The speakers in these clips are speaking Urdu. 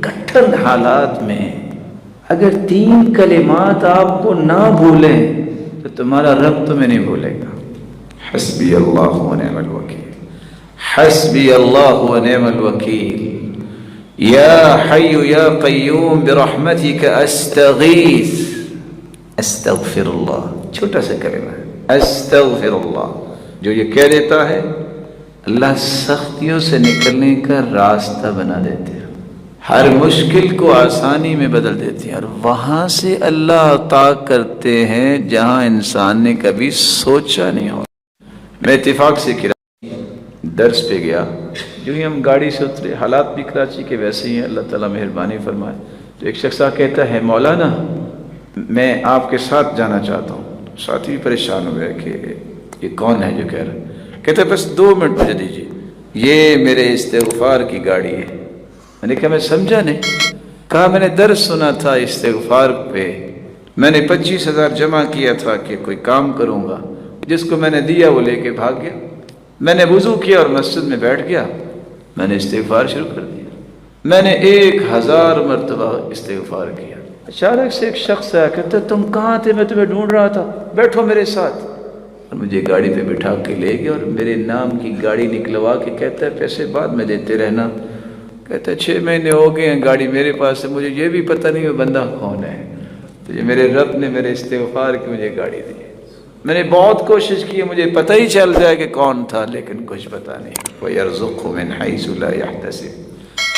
کٹھن حالات میں اگر 3 کلمات آپ کو نہ بھولیں تو تمہارا رب تمہیں نہیں بھولے گا. حسبی اللہ و نعم الوکیل، حسبی اللہ و نعم الوکیل، یا حی یا قیوم برحمتک استغیث. استغفر اللہ، چھوٹا سا کلمہ ہے استغفر اللہ. جو یہ کہہ دیتا ہے اللہ سختیوں سے نکلنے کا راستہ بنا دیتے ہیں، ہر مشکل کو آسانی میں بدل دیتے ہیں، اور وہاں سے اللہ عطا کرتے ہیں جہاں انسان نے کبھی سوچا نہیں ہو. میں اتفاق سے درس پہ گیا، جو ہی ہم گاڑی سے اترے، حالات بھی کراچی کے ویسے ہی ہیں، اللہ تعالیٰ مہربانی فرمائے. تو ایک شخص آ کہتا ہے مولانا میں آپ کے ساتھ جانا چاہتا ہوں. ساتھی بھی پریشان ہوئے کہ یہ کون ہے جو کہہ رہا ہے. کہتے ہیں بس 2 منٹ مجھے دیجیے، یہ میرے استغفار کی گاڑی ہے. میں نے کہا میں سمجھا نہیں. کہا میں نے درس سنا تھا استغفار پہ، میں نے 25,000 جمع کیا تھا کہ کوئی کام کروں گا، جس کو میں نے دیا وہ لے کے بھاگ گیا. میں نے وضو کیا اور مسجد میں بیٹھ گیا، میں نے استغفار شروع کر دیا. میں نے 1000 مرتبہ استغفار کیا. اچانک سے ایک شخص آیا، کہتا تم کہاں تھے؟ میں تمہیں ڈھونڈ رہا تھا، بیٹھو میرے ساتھ. اور مجھے گاڑی پہ بٹھا کے لے گیا اور میرے نام کی گاڑی نکلوا کے کہتا ہے پیسے بعد میں دیتے رہنا. کہتا ہے 6 مہینے ہو گئے ہیں گاڑی میرے پاس ہے، مجھے یہ بھی پتہ نہیں وہ بندہ کون ہے. تو یہ میرے رب نے میرے استغفار کی مجھے گاڑی دی. میں نے بہت کوشش کی مجھے پتہ ہی چل جائے کہ کون تھا، لیکن کچھ پتہ نہیں. وَيَرْزُقْهُ مِنْ حَيْثُ لَا يَحْتَسِبُ.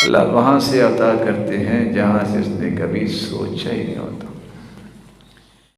اللہ وہاں سے عطا کرتے ہیں جہاں سے اس نے کبھی سوچا ہی نہیں ہوتا.